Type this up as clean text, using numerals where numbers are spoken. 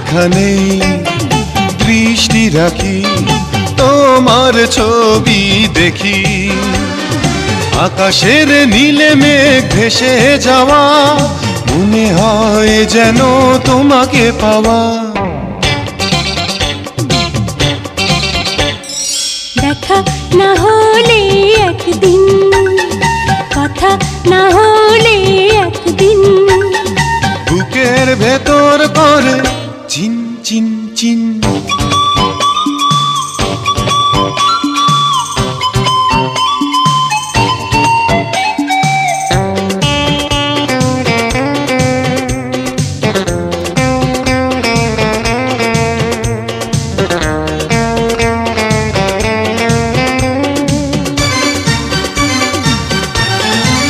যেখানেই দৃষ্টি রাখি তোমার ছবি দেখি। আকাশের নীলে মেঘ ভেসে যাওয়া, মনে হয় যেন তোমাকে পাওয়া। দেখা না হলে একদিন, কথা না হলে